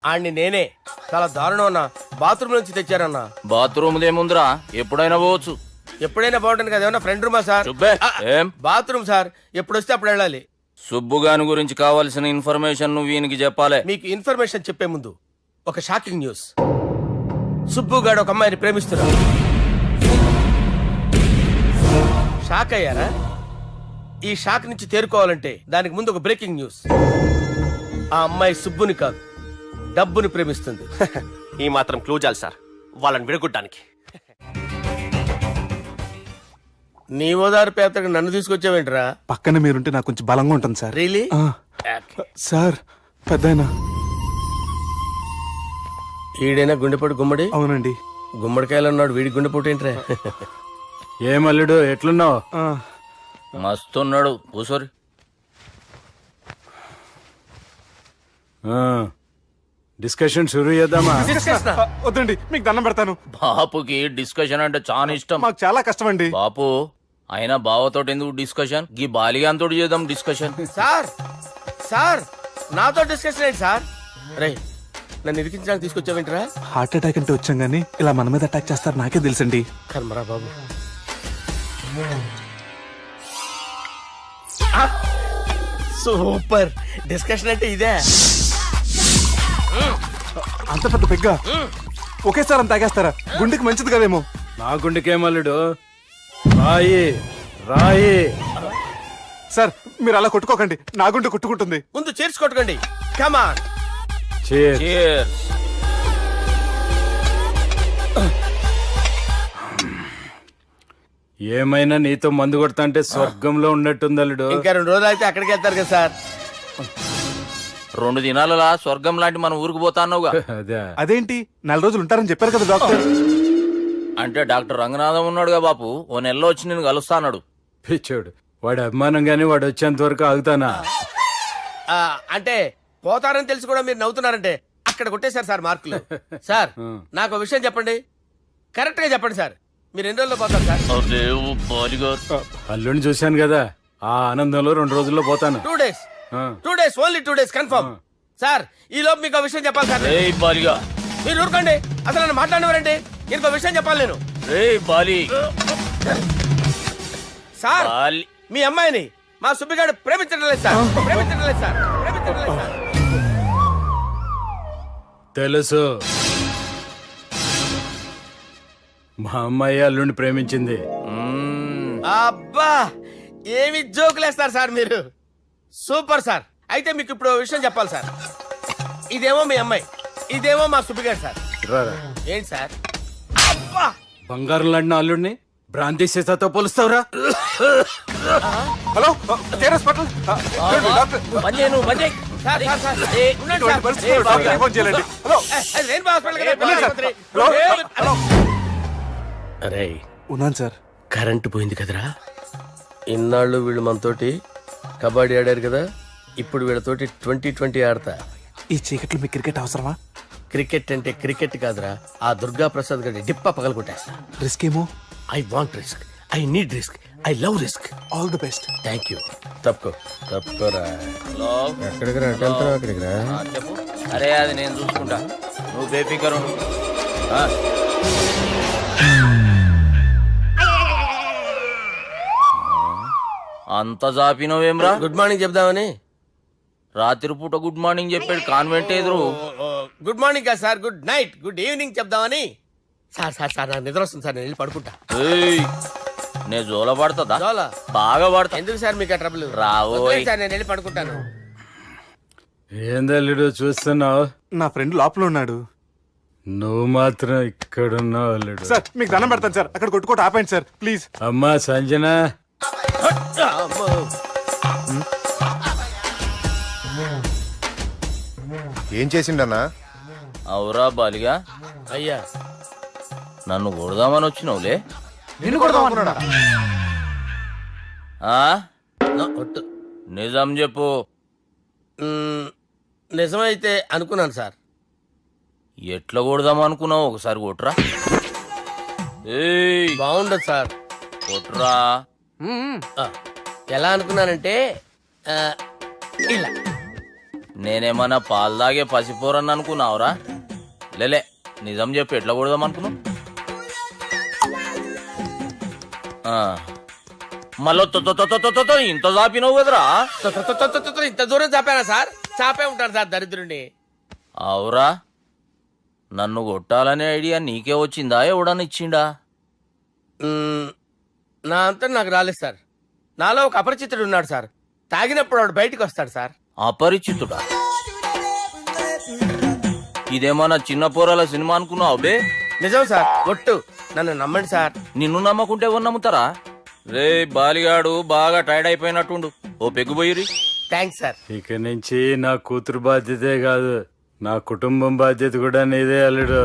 ఆడిని నేనే. చాలా దారుణం అన్నా. బాత్రూమ్ నుంచి తెచ్చారన్నా. బాత్రూమ్ దేముందిరా, ఎప్పుడైనా పోవచ్చు. ఎప్పుడైనా బాగుంటుంది కదా. ఏమన్నా ఫ్రెండ్ రూమా సార్? సుబ్బే, ఏం? బాత్రూమ్ సార్, ఎప్పుడు వస్తే అప్పుడు వెళ్ళాలి. సుబ్బుగాని గురించి కావాల్సిన ఇన్ఫర్మేషన్ నువ్వు వీనికి చెప్పాలి. మీకు ఇన్ఫర్మేషన్ చెప్పే ముందు ఒక షాకింగ్ న్యూస్. సుబ్బుగాడు ఒక అమ్మాయిని ప్రేమిస్తున్నాడు. షాక్ అయ్యారా? ఈ షాక్ నుంచి తేరుకోవాలంటే దానికి ముందు ఒక బ్రేకింగ్ న్యూస్. ఆ అమ్మాయి సుబ్బుని కాదు, డబ్బుని ప్రేమిస్తుంది. ఈ మాత్రం క్లూ చాలు సార్ వాళ్ళని విడగొట్టడానికి. నీ ఓదారు పేదకు నన్ను తీసుకొచ్చావేంట్రా? పక్కన మీరుంటే నాకు కొంచెం బలంగా ఉంటుంది సార్. రియలీ? సార్ పెద్దయినా. ఈడైనా గుండెపోటు గుమ్మడి? అవునండి. గుమ్మడికాయలు ఉన్నాడు, వీడి గుండెపోటు ఏంట్రా? ఏమల్లుడు ఎట్లున్నావు? మస్తున్నాడు కూసోరి. డిస్కషన్ షురూ చేద్దామా? వద్దండి, మీకు దండం పెడతాను. బాపుకి డిస్కషన్ అంటే చాలా ఇష్టం. మాకు చాలా కష్టం అండి. బాపు అయినా బావతోటి ఎందుకు డిస్కషన్? గీ బాలిగాంతోటి చేద్దాం డిస్కషన్. సార్ సార్ నాతో డిస్కషన్ ఏంటి సార్? రే, నన్ను ఇరికించడానికి తీసుకొచ్చావేంట్రా? హార్ట్ అటాక్ అంటే వచ్చాం గానీ ఇలా మన మీద అటాక్ చేస్తారు నాకే తెలుసండి. కర్మరా బాబు. సూపర్ డిస్కషన్ అంటే ఇదే. అంత పెద్ద పెగ్గ ఒకేసారి అంత తాగేస్తారా? గుండెకి మంచిది కదేమో. నా గుండెకేమల్లుడు, రాయి రాయి. సార్ మీరు అలా కొట్టుకోకండి, నా గుండె కొట్టుకుంటుంది. ముందు చేర్చుకొట్టుకోండి. కమాన్. Cheers. ఏమైనా నీతో మందు కొడతా అంటే స్వర్గంలో ఉన్నట్టుంది అల్లుడు. ఇంకా 2 రోజులు అయితే అక్కడికి వెళ్తారు కదా సార్. 2 దినాలలా స్వర్గం లాంటి మనం ఊరికి పోతాన్నావుగా. అదే అదేంటి 4 రోజులు ఉంటారని చెప్పారు కదా డాక్టర్. అంటే డాక్టర్ రంగనాథం ఉన్నాడుగా బాపు, ఓ నెలలో వచ్చి నేను కలుస్తాన్నాడు. పిచ్చోడు, వాడి అభిమానం గాని వాడు వచ్చేంత వరకు ఆగుతానా? అంటే పోతారని తెలిసి కూడా మీరు నవ్వుతున్నారంటే అక్కడ కొట్టేశారు సార్ మార్కులు. సార్ నాకు ఒక విషయం చెప్పండి, కరెక్ట్ గా చెప్పండి సార్. మీరు ఎన్ని రోజుల్లో పోతారు సార్? అల్లుడిని చూశాను కదా, ఆ ఆనందంలో 2 రోజుల్లో పోతాను. 2 days. 2 days, only 2 days confirm. Sir ఈ లోపు మీకు ఒక విషయం చెప్పాలి సార్. మీరు ఊరుకోండి, అసలు నన్ను మాట్లాడినవారంటే ఇంకో విషయం చెప్పాలి నేను. సార్ మీ అమ్మాయిని మా సుబ్బిగాడు ప్రేమించడం లేదు సార్. ప్రేమించడం లేదు సార్. ప్రేమించడం లేదు సార్. తెలుసు, మా అమ్మాయి అల్లుడిని ప్రేమించింది. అబ్బా ఏమి జోకులేస్తారు సార్ మీరు. Super sir. అయితే మీకు ఇప్పుడు ఓ విషయం చెప్పాలి సార్. ఇదేమో మీ అమ్మాయి, ఇదేమో మా సుబ్బిగాడు సార్. రారా. ఏంటి సార్? అబ్బా బంగారం లాంటి అల్లుడిని భ్రాంతి సీతతో పోలుస్తావురా? Hello care hospital. Doctor sir sir sir ఉండండి ఇటువంటి సార్. పరిస్థితుల్లో డాక్టర్ ఫోన్ చేయాలండి. హలో అది రెయిన్బో హాస్పిటల్ కదా, వెళ్ళండి సార్. ఆసుపత్రి. హలో. అరే ఉన్నాను సార్. కరెంటు పోయింది కదరా. ఇన్నాళ్ళు వీళ్ళు మనతోటి కబడ్డీ ఆడారు కదా, ఇప్పుడు వీళ్ళతోటి 2020 ఆడతా. ఈ చీకట్లో మీకు క్రికెట్ అవసరమా? క్రికెట్ అంటే క్రికెట్ కాదురా, ఆ దుర్గా ప్రసాద్ గారి డిప్ప పగల కొట్టేస్తా. రిస్క్ ఏమో. I want risk, I need risk, I love risk. All the best. Thank you. తప్పుకోరా. ఎక్కడికి రా? వెళ్తున్నావు అక్కడికి రా. చెప్పు. అరే అది నేను చూసుకుంటా, నువ్వు బేఫికర్ ఉండు. అంత జాపినవేమ్రా? గుడ్ మార్నింగ్ చెప్దామని. రాత్రి పూట గుడ్ మార్నింగ్ చెప్పాడు కాన్వెంట్ ఎదురు. గుడ్ మార్నింగ్ కాదు sir, good night, good evening చెప్దామని. సార్ సార్ సార్ నాకు నిద్ర వస్తుంది సార్, నేను వెళ్ళి పడుకుంటా. నేను జోల పడుతుందా? జోలా? బాగా పడతా. ఎందుకు సార్ మీకు ఆ ట్రబుల్? రావోయ్ సార్ నేను వెళ్ళి పడుకుంటాను. ఏందల్లుడు చూస్తున్నావు? నా ఫ్రెండ్ లోపల ఉన్నాడు. నువ్వు మాత్రం ఇక్కడున్నావు అల్లుడు. సార్ మీకు దండం పెడతాను సార్, అక్కడ కొట్టుకోట ఆపండి సార్ ప్లీజ్. అమ్మా సంజన, ఏం చేసిండన్నా? అవురా బాలిగా, అయ్యా నన్ను కొడదామని వచ్చినావులే. నిన్ను కొడదామన్నాడా? ఒట్టు. నిజం చెప్పు. నిజమైతే అనుకున్నాను సార్. ఎట్లా కొడదాం అనుకున్నావు? ఒకసారి కొట్రా. ఏయ్ బాగుండదు సార్. కొట్రా. ఎలా అనుకున్నానంటే ఇలా నేనేమన్నా పాలు తాగే పసిపోరని అనుకున్నావురా? లేలే, నిజం చెప్పి ఎట్లా కొడదాం అనుకున్నావు? మళ్ళీ ఇంత చాపినావు కదరా? ఇంత దూరం చాపానా సార్? చాపే ఉంటాను సార్ దరిద్రుడిని. అవురా, నన్ను కొట్టాలనే ఐడియా నీకే వచ్చిందా? ఎవడన్నా ఇచ్చిండా? నా అంతా నాకు రాలేదు సార్. నాలో ఒక అపరిచితుడు ఉన్నాడు సార్. తాగినప్పుడు వాడు బయటికి వస్తాడు సార్. అపరిచితుడా? ఇదేమన్నా చిన్న పోరాల సినిమా అనుకున్నావు బే? నిజం సార్, ఒట్టు, నన్ను నమ్మండి సార్. నిన్ను నమ్మకుంటే ఎవరు నమ్ముతారా? రే బాలిగాడు బాగా టైర్డ్ అయిపోయినట్టుండు, ఓ పెగ్గుబోయిరి. Thanks sir. ఇక నుంచి నా కూతురు బాధ్యతే కాదు, నా కుటుంబం బాధ్యత కూడా నీదే అల్లుడు.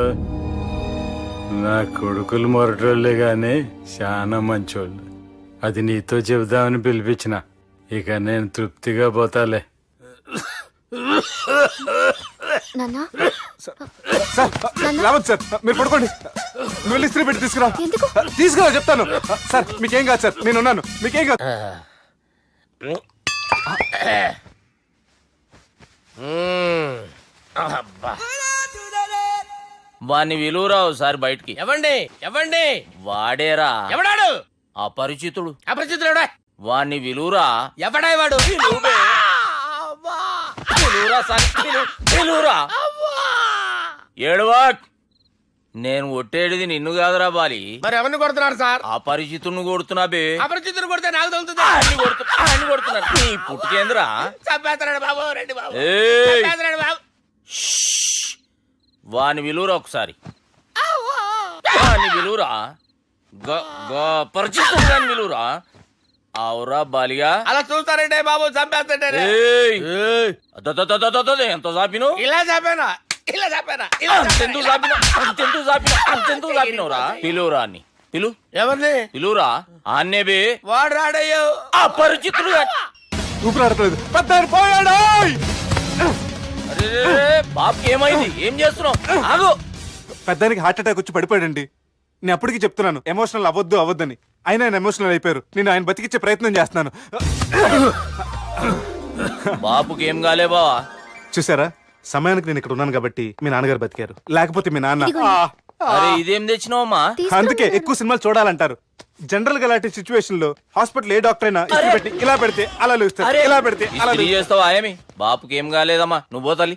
నా కొడుకులు మొరటోళ్ళే గాని చాలా మంచోళ్ళు. అది నీతో చెబుదామని పిలిపించిన. ఇక నేను తృప్తిగా పోతాలే. నాన్నా సార్ రావద్దు సార్, మీరు పడుకోండి. నువ్వు ఇస్త్రీ పెట్టి తీసుకురా. ఎందుకు? తీసుకురా చెప్తాను. సార్ మీకేం కాదు సార్, నేనున్నాను, మీకేం కాదు. అబ్బా. వాణ్ణి విలువరా ఒకసారి బయటికి. ఎవండి ఎవండి? వాడేరా ఎవడాడు? అపరిచితుడు. అపరిచితుడు ఎవడా? వాణ్ణి విలువరా. ఎవడా వాడు? విలువరా సార్, విలువరా. ఏడవాక్, నేను ఒట్టేడిది నిన్ను కాదురా బాలి. మరి ఎవరిని కొడుతున్నారు సార్? అపరిచితుడిని కొడుతున్నా బే. అపరిచితుడు కొడితే నాకు తగులుతుంది. అన్ని కొడుతున్నారు. నీ పుట్టుకేంద్రా? చంపేస్తున్నాడు బాబు, రండి బాబు. ఏయ్! చంపేస్తున్నాడు బాబు. వాని విలువరా ఒకసారి. వాని విలువరా. పరిచితుడు అని విలువరా. అవురా బాలిగా. అలా చూస్తారంటే బాబు, చంపేస్తాడే. ఏయ్! ఎంత చాపిను? ఇలా చంపానా? ఇలా చంపానా? అంతెందుకు చాపినవురా? పిలువురా అని పిలు. ఎవరిని పిలువురా. ఆన్నే బే. వాడు రాడయ్యో. అపరిచితుడు. ఊపిరాడట్లేదు. పెద్ద ఆయన పోయాడు. బాబుకి ఏమైంది? ఏం చేస్తున్నావు? ఆగు. పెద్దానికి హార్ట్ అటాక్ వచ్చి పడిపోయాడండి. నేను అప్పటికి చెప్తున్నాను ఎమోషనల్ అవ్వద్దని. అయినా ఆయన ఎమోషనల్ అయిపోయారు. నేను ఆయన బతికిచ్చే ప్రయత్నం చేస్తున్నాను. బాబుకి ఏం కాలే బావా? చూసారా, సమయానికి నేను ఇక్కడ ఉన్నాను కాబట్టి మీ నాన్నగారు బతికారు. లేకపోతే మీ నాన్న అరే ఇదేం తెచ్చినావమ్మా? అందుకే ఎక్కువ సినిమాలు చూడాలంటారు. జనరల్ గా అలాంటి సిచ్యువేషన్ లో హాస్పిటల్ ఏ డాక్టర్ అయినా ఇస్త్రీ పెట్టి ఇలా పెడితే అలా లూస్తారు, ఇలా పెడితే అలా ఇస్త్రీ చేస్తావా ఏమి? బాపుకి ఏం కాలేదమ్మా, నువ్వు పోతల్లి.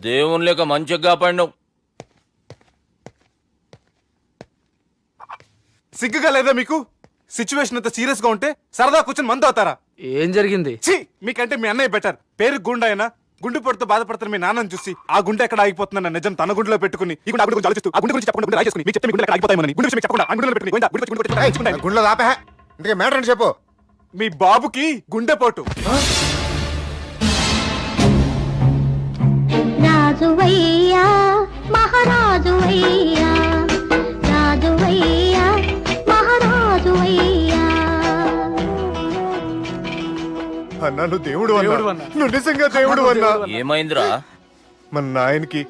దేవుని లేక మంచిగా పడినావు. సిగ్గుగా లేదా మీకు? సిచ్యువేషన్ అంత సీరియస్ గా ఉంటే సరదా కూర్చొని మందు అవుతారా? ఏం జరిగింది? ఛీ, మీకంటే మీ అన్నయ్య బెటర్. పేరు గుండె అయినా గుండె పొడితో బాధపడుతున్న మీ నాన్నని చూసి ఆ గుండె ఎక్కడ ఆగిపోతుందన్న నిజం తన గుండెలో పెట్టుకుని ఈ గుండె గురించి ఆలోచిస్తూ ఆ గుండె గురించి చెప్పకుండా రాజేసుకుని మీకు చెప్తే మీ గుండె ఎక్కడ ఆగిపోతాయని గుండె విషయం చెప్పకుండా ఆ గుండెలో పెట్టుకుని గుండెలో ఆపే. ఇంతకీ మ్యాటర్ అని చెప్పు. మీ బాబుకి గుండెపోటు. రాజువయ్యా మహారాజువయ్యా, రాజువయ్యా మహారాజువయ్యా. అన్నా నువ్వు దేవుడు అన్నా, నువ్వు నిజంగా దేవుడు అన్నా. ఏమైందిరా? మన నాయనకి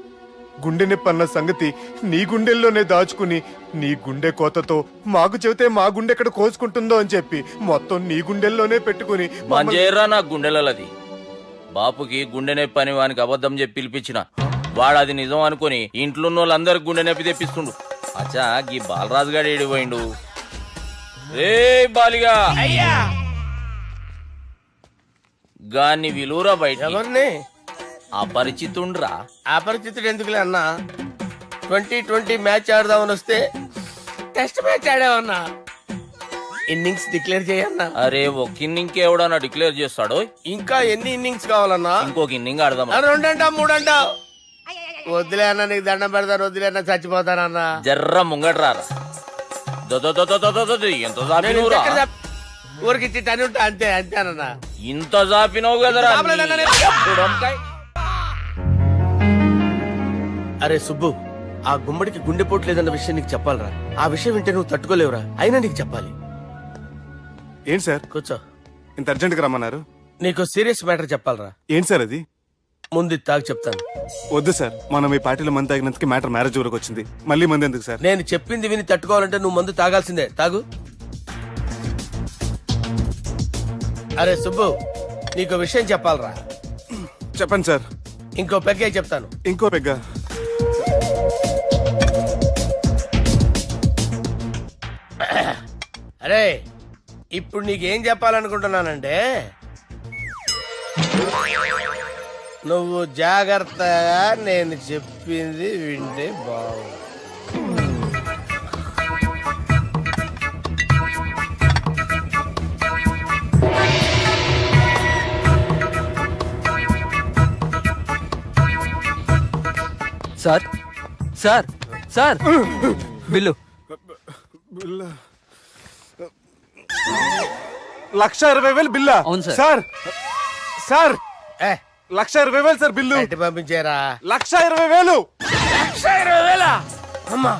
గుండె నొప్పి అన్న సంగతి నీ గుండెల్లోనే దాచుకుని నీ గుండె కోతతో మాకు చెబితే మా గుండె ఎక్కడ కోసుకుంటుందో అని చెప్పి మొత్తం నీ గుండెల్లోనే పెట్టుకుని మంజేరా నా గుండెలది. బాపుకి గుండె నొప్పి అని వానికి అబద్ధం చెప్పి పిలిపించిన వాడు అది నిజం అనుకుని ఇంట్లో ఉన్న వాళ్ళందరికి గుండె నొప్పి తెప్పిస్తుండు. అచ్చా గీ బాలరాజు గారు ఏడిపోయిండు. రే బాలిగా, అయ్యా గాన్ని విలువరా బయట. ఎవరిని? అపరిచితుండ్రా. అపరిచితుడు ఎందుకులే అన్నా? 2020 మ్యాచ్ ఆడదామని వస్తే టెస్ట్ మ్యాచ్ ఆడామన్నా. ఇన్నింగ్స్ డిక్లేర్ చేయన్నా. అరే ఒక ఇన్నింగ్ ఎవడన్నా డిక్లేర్ చేస్తాడో? ఇంకా ఎన్ని ఇన్నింగ్స్ కావాలన్నా? ఇంకొక ఇన్నింగ్ ఆడదాం. 2 అంటావు 3 అంటావు. వద్దులే అన్న, నీకు దండం పెడతాను. వద్దులే అన్న, చచ్చిపోతానన్నా. జర్ర ముంగట్రారా. ఎంత చాపినవురా? ఊరికి ఇచ్చి టని ఉంటా అంతే, అంతేనన్నా. ఇంత చాపినవు కదరా. చాపలేదన్నా నేను. చూడంకాయ్. అరే సుబ్బు, ఆ గుమ్మడికి గుండెపోటు లేదన్న విషయం నీకు చెప్పాలరా. ఆ విషయం వింటే నువ్వు తట్టుకోలేవురా. అయినా నీకు చెప్పాలి. ఏంటి సార్ కూర్చో. ఇంత అర్జెంట్ గా రమ్మన్నారు? నీకు సీరియస్ మ్యాటర్ చెప్పాలరా. ఏంటి సార్ అది? ముందు ఇది తాగు చెప్తాను. వద్దు సార్, మనం ఈ పార్టీలో మంది తాగినందుకు మ్యాటర్ మ్యారేజ్ వరకు వచ్చింది. మళ్ళీ మంది ఎందుకు సార్? నేను చెప్పింది విని తట్టుకోవాలంటే నువ్వు మందు తాగాల్సిందే. తాగు. అరే సుబ్బు, నీకు విషయం చెప్పాలరా. చెప్పండి సార్. ఇంకో పెగ్గే చెప్తాను. ఇంకో పెగ్గ. అరే ఇప్పుడు నీకేం చెప్పాలనుకుంటున్నానంటే నువ్వు జాగ్రత్తగా నేను చెప్పింది వింటే బాగుంది. సార్ సార్ సార్ బిల్లు 1,20,000 బిల్లా? అవును సార్. సార్ సార్ ఏ 1,20,000 సార్ బిల్లు. బయట పంపించారా? 1,20,000. 1,20,000 అమ్మా,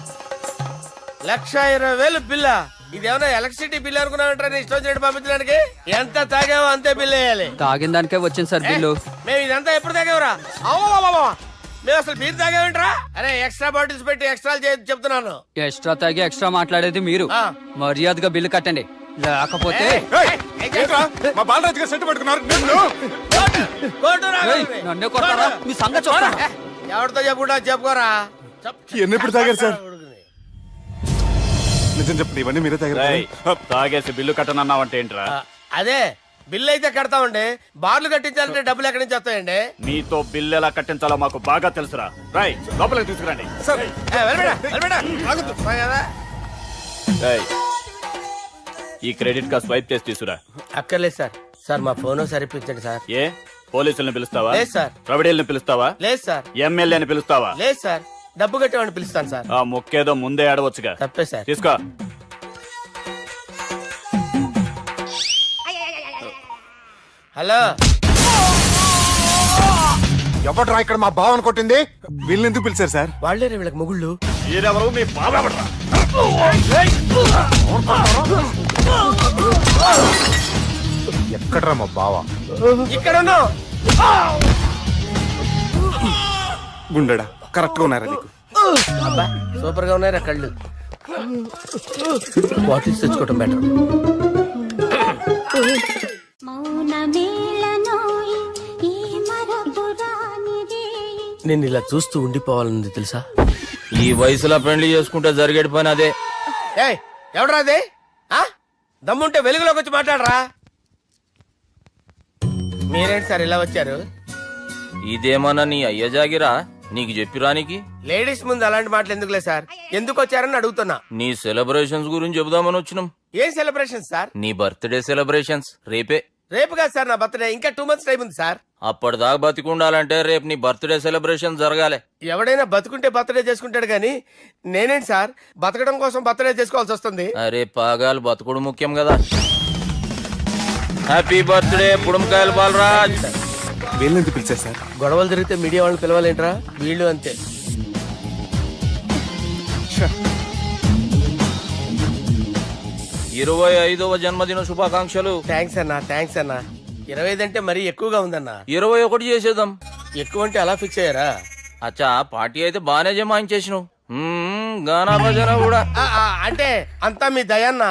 1,20,000 బిల్ల. ఇదేమన్నా ఎలక్ట్రిసిటీ బిల్ అనుకున్నామంటారా? ఇష్టం వచ్చినట్టు పంపించడానికి. ఎంత తాగావో అంతే బిల్ వేయాలి. తాగిన దానికే వచ్చింది సార్ బిల్లు. మేము ఇదంతా ఎప్పుడు తాగేవరా? అవ్వ మేము అసలు మీరు తాగేమంటారా? అరే ఎక్స్ట్రా బాటిల్స్ పెట్టి ఎక్స్ట్రా చెప్తున్నాను. ఎక్స్ట్రా తాగి ఎక్స్ట్రా మాట్లాడేది మీరు. ఆ. మర్యాదగా బిల్లు కట్టండి, లేకపోతే ఏయ్, ఏంట్రా? మా బాలరాజు గారు సెట్ పట్టుకున్నారు. నిన్ను. కోర్టు రా. ఏయ్, నన్నే కొడతారా? మీ సంగతి చూడరా? ఎవరితో చెప్పుకుంటా చెప్పుకోరా. ఎన్ని ఎప్పుడు తాగారు సార్? నిజం చెప్పండి, ఇవన్నీ మీరే తాగారు. తాగేసి బిల్లు కట్టనన్నావంటే ఏంట్రా? అదే బిల్లు అయితే కడతామండి. బార్లు కట్టించాలంటే డబ్బులు ఎక్కడి నుంచి వస్తాయండి? నీతో బిల్లు ఎలా కట్టించాలో మాకు బాగా తెలుసురా. రాయ్ లోపలికి తీసుకురండి. ఈ క్రెడిట్ కార్డ్ స్వైప్ చేసి తీసుకురా. అక్కర్లేదు సార్. సార్ మా ఫోన్ సరిపించండి సార్. ఏ పోలీసుల్ని పిలుస్తావా? లేదు సార్. ప్రొవిడీల్ని పిలుస్తావా? లేదు సార్. ఎమ్మెల్యేని పిలుస్తావా? లేదు సార్. డబ్బు కట్టేవాడిని పిలుస్తాను సార్. ఆ మొక్కేదో ముందే ఆడవచ్చుగా. తప్పే సార్. తీసుకో. హలో, ఎవడ్రా ఇక్కడ మా బావని కొట్టింది? వీళ్ళని ఎందుకు పిలిచారు సార్? వాళ్ళే వీళ్ళకి మొగుళ్ళు. మీరెవరు? మీ బాబెవడ్రా? ఎక్కడ్రా మా బావ? ఇక్కడ ఉన్నావు. గుండెడా కరెక్ట్ గా ఉన్నారా నీకు? అబ్బా సూపర్ గా ఉన్నారా కళ్ళు. బాటిల్స్ తెచ్చుకోవటం బెటర్. నేను ఇలా చూస్తూ ఉండిపోవాలనుంది తెలుసా? ఈ వయసులో పెళ్లి చేసుకుంటే జరిగేటి పని అదే. ఏయ్ ఎవడరా అదే? ఆ? దమ్ముంటే వెలుగులోకి వచ్చి మాట్లాడరా. మీరేంటి సార్ ఇలా వచ్చారు? ఇదేమన్నా నీ అయ్య జాగిరా నీకు చెప్పిరానికి? లేడీస్ ముందు అలాంటి మాటలు ఎందుకులే సార్. ఎందుకు వచ్చారని అడుగుతున్నా. నీ సెలబ్రేషన్స్ గురించి చెబుదామని వచ్చినాం. ఏం సెలబ్రేషన్ సార్? నీ బర్త్డే సెలబ్రేషన్స్ రేపే. రేపు కాదు సార్ నా బర్త్డే. ఇంకా 2 months టైం ఉంది సార్. అప్పటిదాకా బతికుండాలంటే రేపు నీ బర్త్డే సెలబ్రేషన్ జరగాలి. ఎవడైనా బతుకుంటే బర్త్డే చేసుకుంటాడు గానీ నేనేంటి సార్ బతకడం కోసం బర్త్డే చేసుకోవాల్సి వస్తుంది? అరే పాగాలు బతుకుడు ముఖ్యం కదా. హ్యాపీ బర్త్డే పుడంకాయలు బాలరాజ్. వీళ్ళని ఎందుకు పిలిచారు సార్? గొడవలు జరిగితే మీడియా వాళ్ళని పిలవాలేంట్రా? వీళ్ళు అంతే. 25వ జన్మదిన శుభాకాంక్షలు. థ్యాంక్స్ అన్నా, థ్యాంక్స్ అన్నా. 25 అంటే మరీ ఎక్కువగా ఉందన్నా. 21 చేసేద్దాం. ఎక్కువ అంటే అలా ఫిక్స్ అయ్యారా? అచ్చా పార్టీ అయితే బానే జమాయించేసినావు. గానా భజన కూడా. అంటే అంతా మీ దయన్నా.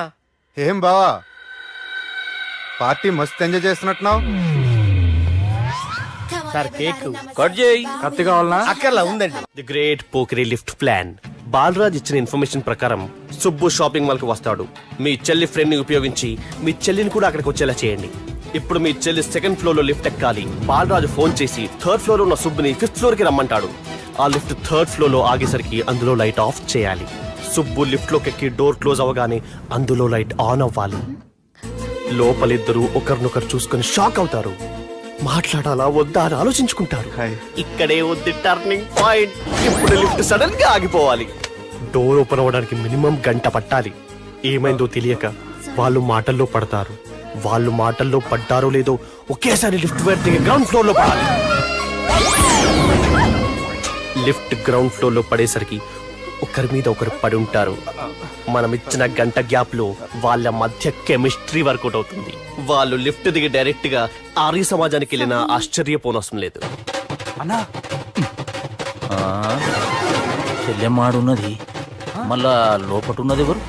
ఏం బావా పార్టీ మస్తు ఎంజాయ్ చేస్తున్నట్టున్నావు. సార్ కేక్ కట్ చేయి. కత్తి కావాలనా? అక్కర్లా ఉందండి. ది గ్రేట్ పోకరీ లిఫ్ట్ ప్లాన్. బాలరాజ్ ఇచ్చిన ఇన్ఫర్మేషన్ ప్రకారం సుబ్బు షాపింగ్ మాల్ కి వస్తాడు. మీ చెల్లి ఫ్రెండ్ ని ఉపయోగించి మీ చెల్లిని కూడా అక్కడికి వచ్చేలా చేయండి. ఇప్పుడు మీ చెల్లి 2nd floor లో లిఫ్ట్ ఎక్కాలి. బాలరాజు ఫోన్ చేసి 3rd floor లో ఉన్న సుబ్బుని 5th floor కి రమ్మంటాడు. ఆ లిఫ్ట్ 3rd floor లో ఆగేసరికి అందులో లైట్ ఆఫ్ చేయాలి. సుబ్బు లిఫ్ట్ లోకి ఎక్కి డోర్ క్లోజ్ అవ్వగానే అందులో లైట్ ఆన్ అవ్వాలి. లోపలిద్దరూ ఒకరినొకరు చూసుకొని షాక్ అవుతారు. మాట్లాడాలా వద్దా అని ఆలోచించుకుంటారు. ఇక్కడే ఉంది టర్నింగ్ పాయింట్. ఇప్పుడు లిఫ్ట్ సడన్ గా ఆగిపోవాలి. డోర్ ఓపెన్ అవ్వడానికి మినిమం 1 గంట పట్టాలి. ఏమైందో తెలియక వాళ్ళు మాటల్లో పడతారు. వాళ్ళు మాటల్లో పడ్డారో లేదో ఒకేసారి లిఫ్ట్ గ్రౌండ్ ఫ్లోర్ లో పడాలి. లిఫ్ట్ గ్రౌండ్ ఫ్లోర్ లో పడేసరికి ఒకరి మీద ఒకరు పడి ఉంటారు. మనం ఇచ్చిన 1 గంట గ్యాప్ లో వాళ్ళ మధ్య కెమిస్ట్రీ వర్కౌట్ అవుతుంది. వాళ్ళు లిఫ్ట్ దిగి డైరెక్ట్ గా ఆర్య సమాజానికి వెళ్ళిన ఆశ్చర్యపోనవసరం లేదు. అన్నా చెల్లెమ్మాడున్నది మళ్ళా లోపటున్నది ఎవరు?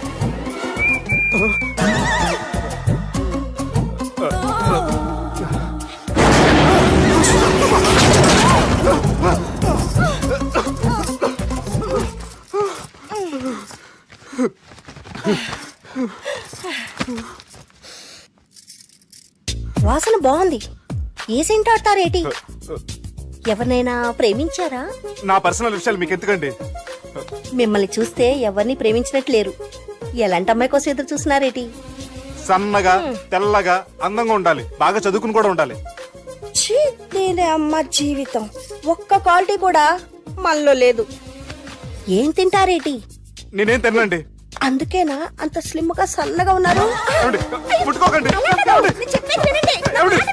బాగుంది. ఏ సెంట్ ఆడతారేటి? ఎవరినైనా ప్రేమించారా? నా పర్సనల్ విషయాలు మీకు ఎందుకండి? మిమ్మల్ని చూస్తే ఎవరిని ప్రేమించినట్లేరు. ఎలాంటి అమ్మాయి కోసం ఎదురు చూస్తున్నారేటి? సన్నగా తెల్లగా అందంగా ఉండాలి, బాగా చదువుకుని కూడా ఉండాలి. ఛీ, నేనే అమ్మ జీవితం. ఒక్క క్వాలిటీ కూడా మనలో లేదు. ఏం తింటారేటి? నేనేం తినండి. అందుకేనా అంత స్లిమ్ గా సన్నగా ఉన్నారు? ముట్టుకోకండి.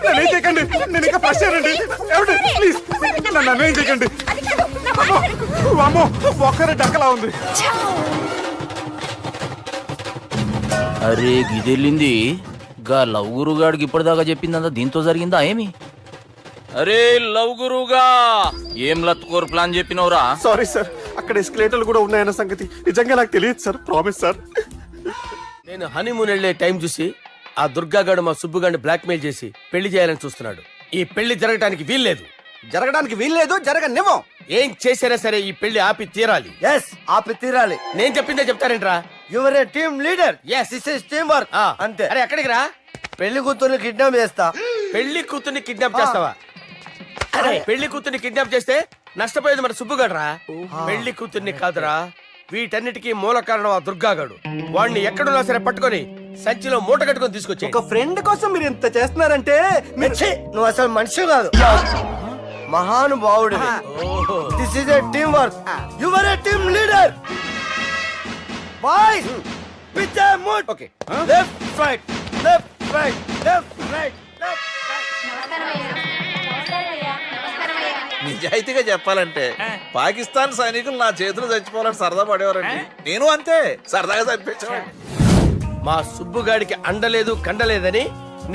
నేనేం చేయకండి, నేను ఇంకా ఫస్ట్ చేయండి. ప్లీజ్ నన్ను ఏం చేయకండి. అమ్మో ఒక్కరే డక్కలా ఉంది. అరే గిదెళ్ళింది గా లవ్ గురుగాడికి ఇప్పటిదాకా చెప్పిందంతా దీంతో జరిగిందా ఏమి? అరే లవ్ గురుగా ఏం లత్కోరు ప్లాన్ చెప్పినవురా? సారీ సార్, అక్కడ ఎస్కలేటర్లు కూడా ఉన్నాయన్న సంగతి నిజంగా నాకు తెలియదు సార్. Promise sir. నేను హనీమూన్ వెళ్లే టైం చూసి ఆ దుర్గాగాడు మా సుబ్బుగాడిని బ్లాక్మెయిల్ చేసి పెళ్లి చేయాలని చూస్తున్నాడు. ఈ పెళ్లి జరగటానికి వీల్లేదు. జరగడానికి వీల్లేదు, జరగనివ్వం. ఏం చేసినా సరే ఈ పెళ్లి ఆపి తీరాలి. ఎస్, ఆపి తీరాలి. నేను చెప్పిందే చెప్తారేంట్రా? Your a team leader. Yes. This is team work. అంతే. అరే ఎక్కడికి రా? పెళ్లి కూతుర్ని కిడ్నాప్ చేస్తా. పెళ్లి కూతుర్ని కిడ్నాప్ చేస్తావా? అరే పెళ్లి కూతుర్ని కిడ్నాప్ చేస్తే నష్టపోయేది మన సుబ్బుగాడురా. పెళ్లి కూతుర్ని కాదురా, వీటన్నిటికీ మూల కారణం ఆ దుర్గాగాడు. వాడిని ఎక్కడున్నా సరే పట్టుకొని సంచిలో మూట కట్టుకొని తీసుకొచ్చి ఒక ఫ్రెండ్ కోసం మీరు ఇంత చేస్తున్నారంటే నువ్వు అసలు మనిషి కాదు, మహానుభావుడు. This is a team work. Your a team leader. Boys with a mood. Okay left right, left right, left right, left నిజాయితీగా చెప్పాలంటే పాకిస్తాన్ సైనికులు నా చేతులు చచ్చిపోవాలని సరదా పడేవారండి. నేను అంతే సరదాగా చనిపించేవాడిని. మా సుబ్బుగాడికి అండలేదు కండలేదని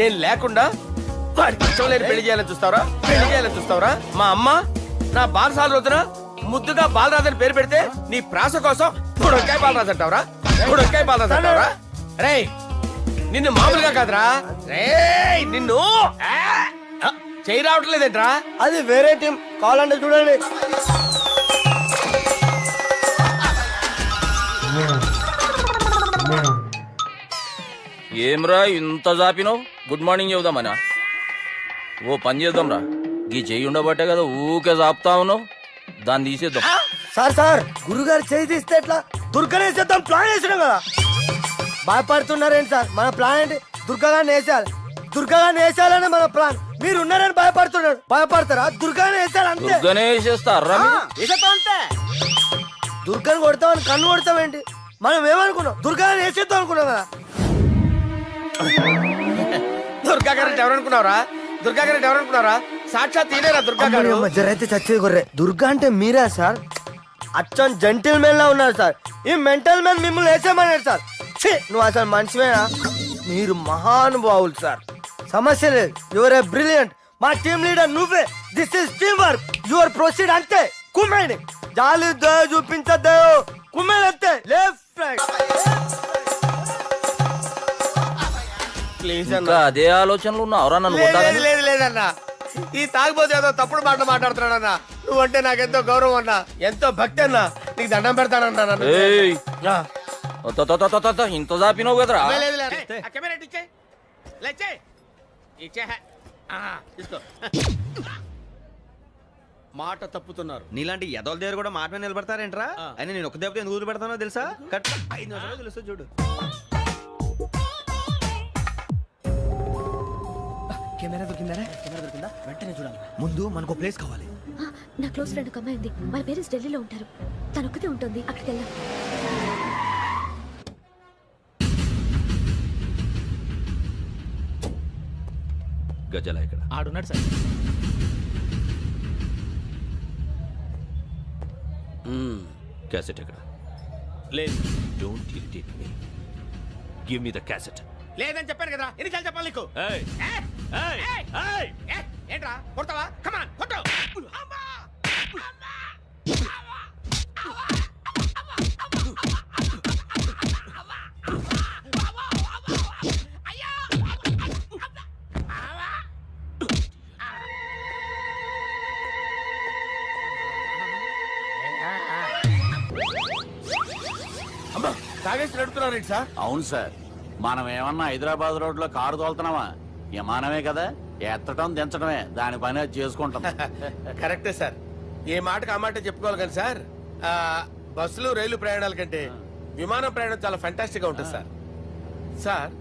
నేను లేకుండా వాడికి ఇష్టం లేని పెళ్లి చేయాలని చూస్తావరా? పెళ్లి చేయాలని చూస్తావరా? మా అమ్మ నా బాలసాల రోజున ముద్దుగా బాలరాజని పేరు పెడితే నీ ప్రాస కోసం బుడొక్కాయ బాలరాజు అంటావరా? బుడొక్కాయ బాలరాజు అంటావరా? రే నిన్ను మామూలుగా కాదురా, రే నిన్ను చేయి రావట్లేదేంట్రా? అది వేరే టీం. కావాలంటే చూడండి. ఏమ్రా ఇంత జాపినావు? Good morning చెబుదామనా? ఓ పని చేద్దాంరా, గీ చెయ్యి ఉండబట్టే కదా ఊకే జాపుతా ఉన్నావు. దాన్ని తీసేద్దాం. సార్ గురుగారు చేయి తీస్తే ఎట్లా? దుర్గనేసేద్దాం ప్లాన్ వేసినాం కదా. భయపడుతున్నారేంటి సార్? మన ప్లాన్ ఏంటి? దుర్గాన్ని వేసేయాలి. దుర్గాన్ని వేసేయాలని మన ప్లాన్. మీరు ఉన్నారని భయపడుతున్నారు. భయపడతారా? దుర్గాన్ని వేసేయాలి అంతే. దుర్గనే వేసేస్తారా? వేసేద్దాం అంతే. దుర్గాని కొడతామని కన్ను కొడతామేంటి? మనం ఏమనుకున్నాం? దుర్గాన్ని వేసేద్దాం అనుకున్నాం కదా. దుర్గా గారు ఎవరనుకున్నారా? దుర్గా గారు ఎవరనుకున్నారా? సాక్షాత్ తీరేరా దుర్గా గారు. జరైతే చచ్చేది గొర్రె. దుర్గా అంటే మీరా సార్? అచ్చం జెంటిల్ మెన్ లా ఉన్నారు సార్. ఈ మెంటల్ మెన్ మిమ్మల్ని వేసేమన్నాడు సార్. ఛీ, నువ్వు అసలు మనిషివేనా? మీరు మహానుభావులు సార్. సమస్య లేదు. Your a brilliant. మా టీమ్ లీడర్ నువ్వే. This is team work. Your proceed అంతే. కుమ్మేయండి. జాలి చూపించద్దు. కుమ్మేయండి అంతే. Left right. ప్లీజ్ ఇంకా అదే ఆలోచనలు ఉన్నావురా నన్ను లేదు కొట్టాలని? లేదు లేదన్నా, ఈ తాగిపోతే ఏదో తప్పుడు మాటలు మాట్లాడుతున్నాడన్నా. నువ్వంటే నాకెంతో గౌరవం అన్నా, ఎంతో భక్తి అన్నా. నీకు దండం పెడతానన్నా. నన్ను. ఏయ్, ఆ. ఇంత జాపినావు కదరా? లేదు, లేదు. ఆ కెమెరా ఇటు ఇచ్చేయ్. లే, ఇచ్చేయ్. ఇచ్చేయ్. ఆ, తీసుకో. మాట తప్పుతున్నారు. నీలాంటి ఎదల దగ్గర కూడా మాట మీద నిలబడతారేంట్రా? అని నేను ఒక దెబ్బతో ఎందుకు పెడతానో తెలుసా? కట్ 5 నిమిషాలు తెలుసు చూడు. కెమెరా దొరికిందా? వెంటనే చూడాలి. ముందు మనకు ప్లేస్ కావాలి. నా క్లోజ్ ఫ్రెండ్ ఒక అమ్మాయి ఉంది. వాళ్ళ పేరెంట్స్ ఢిల్లీలో ఉంటారు. తను ఒక్కతే ఉంటుంది. అక్కడికి వెళ్దాం. గజల ఇక్కడ ఆడున్నాడు సార్. క్యాసెట్ ఎక్కడ? లేదు don't irritate me. Give me the cassette. లేదని చెప్పాను కదా, ఎన్నిసార్లు చెప్పాలి నీకు? ఏంట్రా కొడతావా? కమాన్ కొట్టు. అమ్మా తాగేసి నడుపుతున్నారు సార్. అవును సార్, మనం ఏమన్నా హైదరాబాద్ రోడ్ లో కారు తోలుతున్నావా? విమానమే కదా. ఎత్తడం దించడమే దాని పని అది చేసుకుంటాం. కరెక్టే సార్. ఏ మాటకు ఆ మాట చెప్పుకోవాలి కానీ సార్, బస్సులు రైలు ప్రయాణాల కంటే విమానం ప్రయాణం చాలా ఫంటాస్టిక్ గా ఉంటుంది సార్. సార్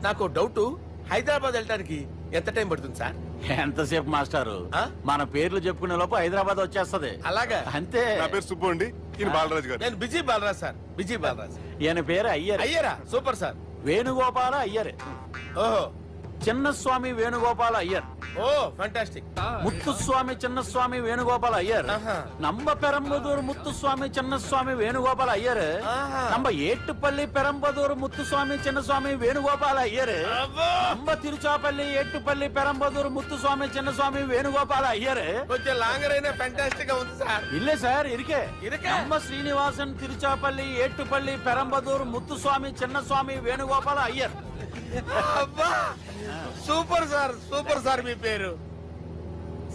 నాకు డౌట్, హైదరాబాద్ వెళ్ళడానికి ఎంత టైం పడుతుంది సార్? ఎంతసేపు మాస్టారు, ఆ? మన పేర్లు చెప్పుకునే లోపు హైదరాబాద్ వచ్చేస్తది. అలాగా? అంతే. నా పేరు సుబ్బు అండి, ఈయన బాలరాజు గారు. నేను busy Balraj sir, busy Balraj. ఈయన పేరు అయ్యర్. అయ్యారా? Super sir. వేణుగోపాల అయ్యర్. ఓహో, చిన్నస్వామి వేణుగోపాల అయ్యర్. ఓ ఫంటాస్టిక్. ముత్తుస్వామి చిన్నస్వామి వేణుగోపాల అయ్యర్. ఆహా. నంబ పెరంబదూరు ముత్తుస్వామి చిన్నస్వామి వేణుగోపాల అయ్యర్. ఆహా. నంబ ఏట్టుపల్లి పెరంబదూరు ముత్తుస్వామి చిన్నస్వామి వేణుగోపాల అయ్యర్. అబ్బో! నంబ తిరుచాపల్లి ఏట్టుపల్లి పెరంబదూరు ముత్తుస్వామి చిన్నస్వామి వేణుగోపాల అయ్యర్. కొంచెం లాంగర్ అయినా ఫంటాస్టిక్ గా ఉంది సార్. ఇల్లే సార్ ఇరికే. ఇరికే? నంబ శ్రీనివాసన్ తిరుచాపల్లి ఏట్టుపల్లి పెరంబదూరు ముత్తుస్వామి చిన్నస్వామి వేణుగోపాల అయ్యర్. అబ్బా సూపర్ సార్, సూపర్ సార్. మీ పేరు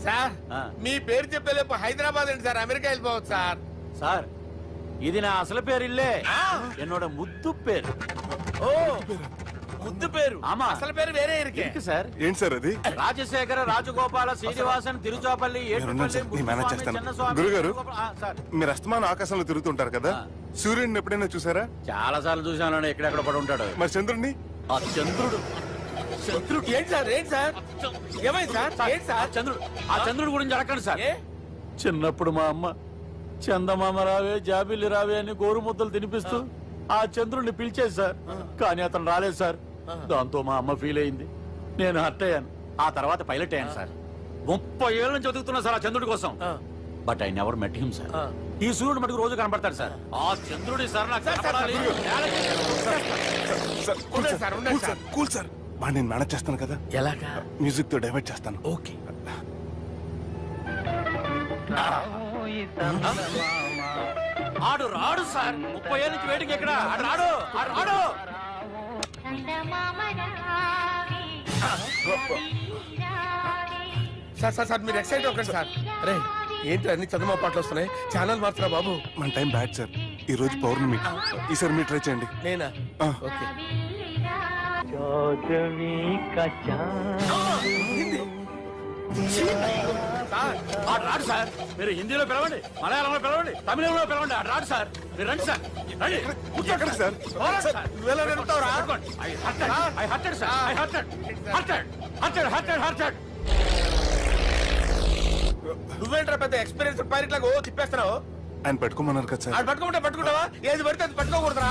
సార్, ఆ. మీ పేరు చెప్పేలేపు హైదరాబాద్ అండి సార్, అమెరికా వెళ్ళిపోవచ్చు సార్. సార్ ఇది నా అసలు పేరు ఇల్లే, ఆ. ఎన్నోడ ముద్దు పేరు. ఓ ముద్దు పేరు. ఆమా. అసలు పేరు వేరే ఇరికే. ఇరికి సార్. ఏంటి సార్ అది? రాజశేఖర రాజగోపాల శ్రీనివాసన్ తిరుచాపల్లి మీరున్నారు సార్, నేను మేనేజ్ చేస్తాను. గురుగారు, మీరు అస్తమానం ఆకాశంలో తిరుగుతుంటారు కదా, సూర్యుడిని ఎప్పుడైనా చూసారా? చాలా సార్లు చూసాను, ఎక్కడెక్కడ పడి ఉంటాడు. మరి చంద్రుడిని? ఆ చంద్రుడు. చంద్రుడు ఏంటి సార్, ఏంటి సార్, ఏమైంది సార్, ఏంటి ఆ సార్? చంద్రుడు, ఆ చంద్రుడు గురించి అడగండి సార్. ఏ? చిన్నప్పుడు మా అమ్మ చందమామ రావే జాబిల్లి రావే అని గోరు ముద్దలు తినిపిస్తూ ఆ చంద్రుడిని పిలిచేది సార్, కానీ అతను రాలేదు సార్. దాంతో మా అమ్మ ఫీల్ అయింది, నేను హర్ట్ అయ్యాను. ఆ తర్వాత పైలట్ అయ్యాను సార్. 30 ఏళ్ళ నుంచి చదువుతున్నా సార్ ఆ చంద్రుడి కోసం. But I never met him sir. ఈ సూర్యుడు మటుకు రోజు కనబడతాడు సార్. ఆ చంద్రుడి సార్ నాకు కనపడాలి. ఉండండి సార్, ఉండండి సార్. కూల్ సార్, బాగా నేను మేనేజ్ చేస్తాను కదా, ఎలాగా? మ్యూజిక్ తో డైవర్ట్ చేస్తాను. ఓకే. ఆడు రాడు సార్, 30 ఏళ్ళ నుంచి వెయిటింగ్ ఎక్కడ. ఆడు రాడు, ఆడు రాడు. సార్ సార్ సార్ మీరు ఎక్సైట్ అవ్వకండి సార్. అరే ఏంటి అన్ని చదువు పాటలు వస్తున్నాయి, ఛానల్ మారుతున్నా బాబు. మన టైం బ్యాడ్ సార్, ఈ రోజు పౌర్ణమి. ఈసారి మీరు ట్రై చేయండి. నేనా? ఆ. ఓకే. సార్ ఆడు రాడు సార్. మీరు హిందీలో పిలవండి, మలయాళంలో పిలవండి, తమిళంలో పిలవండి. ఆడు రాడు సార్. మీరు రండి సార్, రండి. ఎక్కడికి సార్? పోరాడు సార్. నువ్వెలా నడుపుతావురా? I hurted, sir. I hurted. నువ్వేంట్రా పెద్ద ఎక్స్పీరియన్స్ పైరెట్ లాగా ఓ తిప్పేస్తున్నావు? ఆయన పెట్టుకోమన్నారు కదా సార్. ఆడు పట్టుకుంటే పట్టుకుంటావా? ఏది పడితే అది పట్టుకోకూడదురా?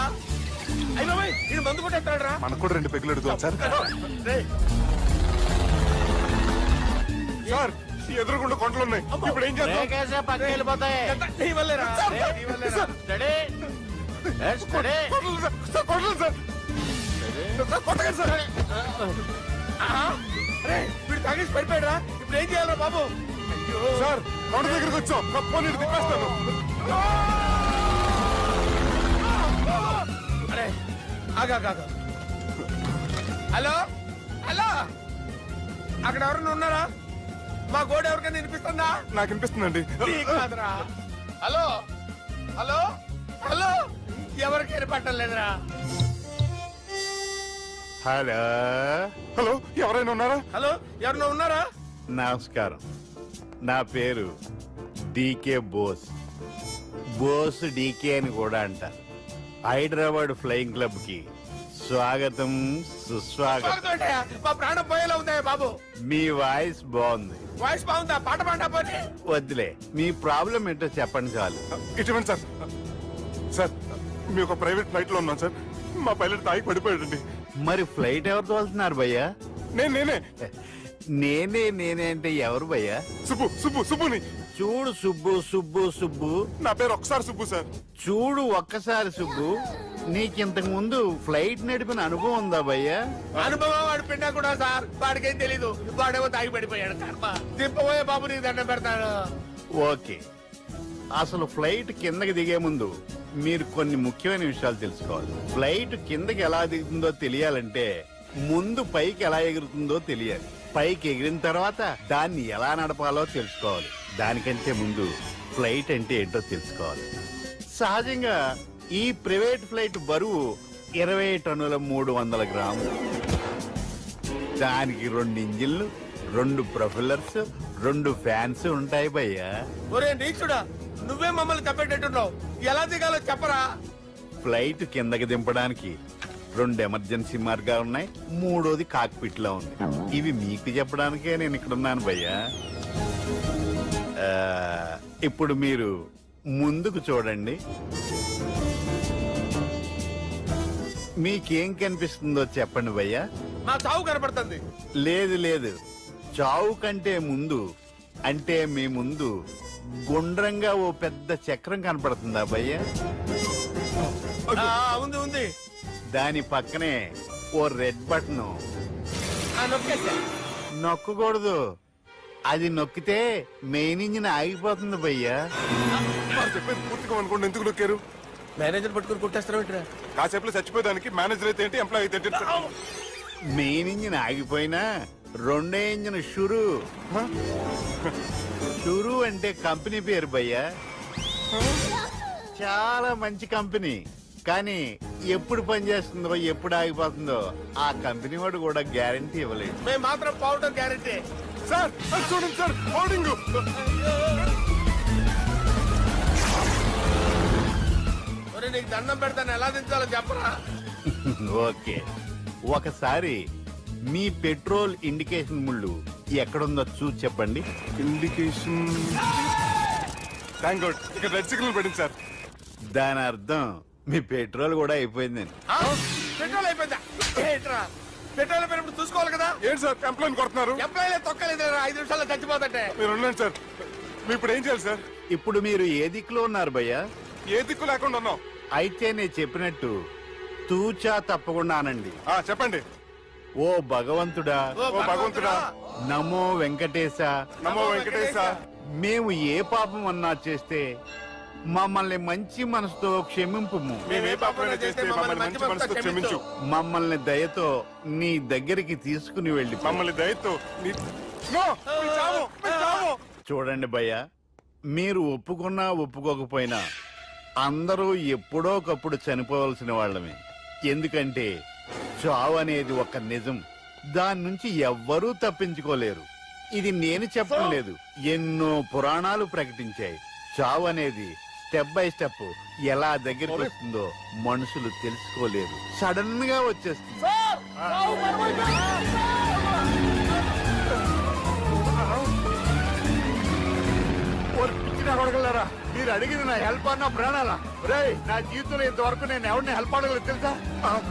అయ్యి బాబాయ్, ఇది మందు కొట్టేస్తాడు రా. మనకు కూడా 2 పెగ్గులు అడుగుతాం సార్. సార్ ఎదురుగుండా కొండలు ఉన్నాయి, ఇప్పుడు ఏం చేద్దాం? బ్రేకేసే పక్కకి వెళ్ళిపోతాయి. నీ వల్లేరా? నీ వల్లేరా? Steady. Let's steady. Kondalu sir, sir, Kondalu sir. Sir, కొట్టకండి సార్. ఆహా. అరే వీడు తాగేసి పడిపోయాడురా, ఇప్పుడు ఏం చేయాలరా బాబు? సార్ కొండ దగ్గరికి వచ్చాం, పోనీ తిప్పేస్తాను. అరే ఆగా. హలో హలో, అక్కడ ఎవరన్నా ఉన్నారా? మా గోడ ఎవరికైనా వినిపిస్తుందా? నాకు వినిపిస్తుందండి. నీకు కాదురా. హలో హలో హలో, ఎవరికి వినపట్టలేదురా? హలో హలో, ఎవరైనా ఉన్నారా? హలో ఎవరన్నా ఉన్నారా? నమస్కారం, నా పేరు డీకే బోస్. బోస్ డీకే అని కూడా అంటారు. హైదరాబాద్ ఫ్లయింగ్ క్లబ్ కి స్వాగతం, సుస్వాగతం. స్వాగతం ఏంటయ్యా? మా ప్రాణం పోయేలా ఉందా బాబు? మీ వాయిస్ బాగుంది. వాయిస్ బాగుందా? పాట పాడా పోనీ. వద్దులే, మీ ప్రాబ్లం ఏంటో చెప్పండి చాలు. ఇటువంటి సార్, సార్ మీ ఒక ప్రైవేట్ ఫ్లైట్ లో ఉన్నాం సార్, మా పైలట్ తాగి పడిపోయాడండి. మరి ఫ్లైట్ ఎవరితో వెళ్తున్నారు భయ్యా? నేనే నేనే అంటే ఎవరు భయ్యా? సుబ్బుని. చూడు సుబ్బు, నా పేరు ఒకసారి సుబ్బు సార్. చూడు ఒక్కసారి సుబ్బు, నీకింతకు ముందు ఫ్లైట్ నడిపిన అనుభవం ఉందా భయ్యా? అనుభవం వాడు పిండా కూడా సార్, వాడికేం తెలీదు. వాడేమో తాగి పడిపోయాడు. కర్మ. దింపబోయే బాబు నీకు దండం పెడతాను. ఓకే, అసలు ఫ్లైట్ కిందకి దిగే ముందు మీరు కొన్ని ముఖ్యమైన విషయాలు తెలుసుకోవాలి. ఫ్లైట్ కిందకి ఎలా దిగుతుందో తెలియాలంటే ముందు పైకి ఎలా ఎగురుతుందో తెలియాలి. పైకి ఎగిరిన తర్వాత దాన్ని ఎలా నడపాలో తెలుసుకోవాలి. దానికంటే ముందు ఫ్లైట్ అంటే ఏంటో తెలుసుకోవాలి. సహజంగా ఈ ప్రైవేట్ ఫ్లైట్ బరువు 20 టన్నుల 300 గ్రాములు. దానికి 2 ఇంజిన్లు, 2 ప్రొఫెల్లర్స్ 2 ఫ్యాన్స్ ఉంటాయి భయ్యా. ఒరే నీచుడా, నువ్వే మమ్మల్ని తప్పేటట్టున్నావు. ఎలా దిగాలో చెప్పరా? ఫ్లైట్ కిందకి దింపడానికి 2 ఎమర్జెన్సీ మార్గాలు ఉన్నాయి, 3వది కాక్పిట్ లో ఉంది. ఇవి మీకు చెప్పడానికే నేను ఇక్కడ ఉన్నాను భయ్యా. ఇప్పుడు మీరు ముందుకు చూడండి. మీకేం కనిపిస్తుందో చెప్పండి భయ్యా. మా చావు కనపడుతుంది. లేదు లేదు, చావు కంటే ముందు అంటే మీ ముందు గుండ్రంగా ఓ పెద్ద చక్రం కనపడుతుందా భయ్యా? ఉంది ఉంది. దాని పక్కనే ఓ రెడ్ బటన్. నొక్కేసా. నొక్కకూడదు, అది నొక్కితే మెయిన్ ఇంజిన్ ఆగిపోతుంది భయ్యా. చెప్పేది పూర్తిగా అనుకోండి, ఎందుకు నొక్కారు? మేనేజర్ పట్టుకుని కొట్టేస్తారా? కాసేపులో చచ్చిపోయేదానికి మేనేజర్ అయితే ఏంటి, ఎంప్లాయ్ అయితే ఏంటి? మెయిన్ ఇంజిన్ ఆగిపోయినా 2వ ఇంజిన్ షురు. షురు అంటే కంపెనీ పేరు భయ్యా. చాలా మంచి కంపెనీ, కానీ ఎప్పుడు పనిచేస్తుందో ఎప్పుడు ఆగిపోతుందో ఆ కంపెనీ వాడు కూడా గ్యారంటీ ఇవ్వలేదు. మేము మాత్రం పౌడర్ గ్యారెంటీ. సార్ అది చూడండి సార్, హోర్డింగ్. ఒరే నీకు దండం పెడతాను, ఎలా దించాలో చెప్పరా? ఓకే, ఒకసారి మీ పెట్రోల్ ఇండికేషన్ ముళ్ళు ఎక్కడుందో చూసి చెప్పండి. ఇండికేషన్. థ్యాంక్ గాడ్, ఇక్కడ రెడ్ సిగ్నల్ పడింది సార్. దాని అర్థం మీ పెట్రోల్ కూడా అయిపోయిందని. పెట్రోల్ అయిపోయిందా? ఏంట్రా పెట్రోల్ అయిపోయినప్పుడు చూసుకోవాలి కదా. ఏంటి సార్ ఎంప్లాయ్ కొడుతున్నారు? ఎంప్లాయీలే తొక్కలేదు, 5 నిమిషాల్లో చచ్చిపోతుంటే. మీరు ఉండండి సార్, మీరు ఇప్పుడు ఏం చేయాలి సార్? ఇప్పుడు మీరు ఏ దిక్కులో ఉన్నారు భయ్యా? ఏ దిక్కు లేకుండా ఉన్నాం. అయితే నేను చెప్పినట్టు తూచా తప్పకుండా అనండి. చెప్పండి. ఓ భగవంతుడా, ఓ భగవంతుడా, నమో వెంకటేశ, నమో వెంకటేశ. మేము ఏ పాపం అన్నా చేస్తే మమ్మల్ని మంచి మనసుతో క్షమింపుము. మేమే పాపమైనా చేస్తే మమ్మల్ని మంచి మనసుతో క్షమించు. మమ్మల్ని దయతో నీ దగ్గరికి తీసుకుని వెళ్ళి మమ్మల్ని దయతో నో, మీ చావు, మీ చావు. చూడండి భయ్య, మీరు ఒప్పుకున్నా ఒప్పుకోకపోయినా అందరూ ఎప్పుడో ఒకప్పుడు చనిపోవలసిన వాళ్ళమే. ఎందుకంటే చావు అనేది ఒక నిజం, దాని నుంచి ఎవ్వరూ తప్పించుకోలేరు. ఇది నేను చెప్పడం లేదు, ఎన్నో పురాణాలు ప్రకటించాయి. చావు అనేది స్టెప్ బై స్టెప్ ఎలా దగ్గరికి వస్తుందో మనుషులు తెలుసుకోలేరు, సడన్ గా వచ్చేస్తుంది. అడగలరా, మీరు అడిగింది నా హెల్ప్ అన్న ప్రాణాలా? రే, నా జీవితంలో ఇంతవరకు నేను ఎవరిని హెల్ప్ అడగలేదు తెలుసా?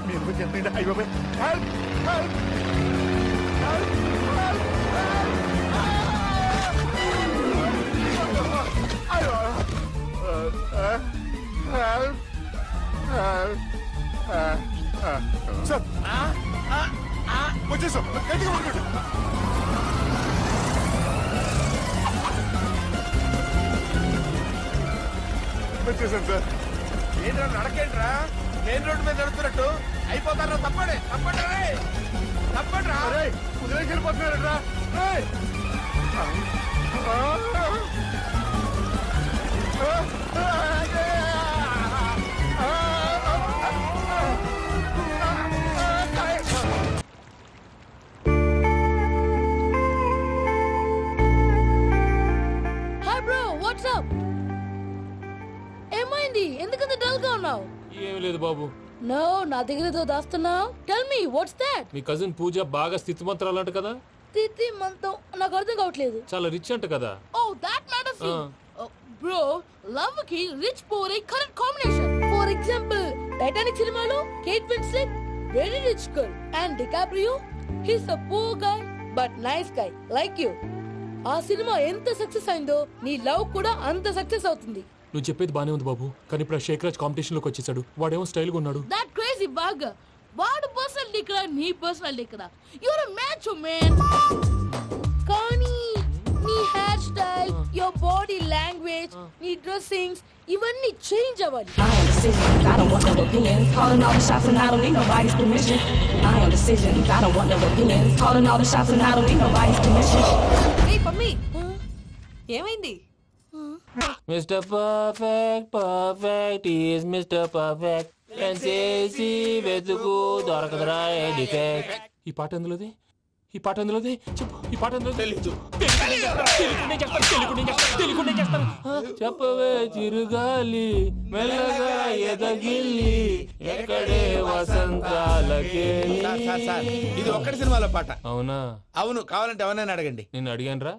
మీరు చెప్పండి. అయ్యో హెల్ప్, హెల్ప్, సార్ వచ్చేసాం, గట్టిగా పడుకోండి. వచ్చేసాను సార్. ఏంట్రా నడకేంట్రా? మెయిన్ రోడ్డు మీద నడుస్తున్నట్టు అయిపోతారా? తప్పండి తప్పండి రే, తప్పండి రా. వదిలేసి వెళ్ళిపోతున్నారా? Hi bro, WhatsApp? ఏమైంది? ఎందుకంత డల్ గా ఉన్నావు? ఏం లేదు బాబు. నో, నా దగ్గర ఏదో దాస్తున్నావు. Tell me what's that? మీ కజిన్ పూజ బాగా స్థితిమంతరాలు అంట కదా. తిత్తి మంతం నాకు అర్థం కావట్లేదు. చాలా రిచ్ అంట కదా. ఓ దట్ మ్యాటర్ ఫీ. బ్రో, లవ్ కి rich poor correct combination. For example, Titanic సినిమాలో Kate Winslet very rich girl and DiCaprio he's a poor guy but nice guy like you. ఆ సినిమా ఎంత సక్సెస్ అయిందో నీ లవ్ కూడా అంత సక్సెస్ అవుతుంది. నువ్వు చెప్పేది బానే ఉంది బాబు, కానీ ఇప్పుడు షేక్ రాజ్ కాంపిటీషన్ లోకి వచ్చేసాడు. వాడేమో స్టైల్ గా ఉన్నాడు. That crazy bag. వాడు పర్సనల్ ఇక్కడ, నీ పర్సనల్ ఇక్కడ. You're a match man. కానీ నీ hair style, your body language, నీ డ్రెస్సింగ్స్ ఇవన్నీ చేంజ్ అవ్వాలి. I am decision. I don't want no opinions. Calling all the shots and I don't need nobody's permission. I am decision. I don't want no opinions. Calling all the shots and I don't need nobody's permission. Hey, Pammi, ఏమైంది? Mister perfect perfect is mister perfect చేసి వెతుకు దొరకదురా defect. ఈ పాట ఎందులోది? ఈ పాట అందులోదే చెప్పు. ఈ పాట అందులో తెలీదు. చెప్పవే చిరుగాలి మెల్లగా ఎదగిల్లి ఎక్కడే వసంతాలకే. ఇది ఒక్కటి సినిమాలో పాట. అవునా? అవును, కావాలంటే ఎవరైనా అడగండి. నేను అడిగాను రా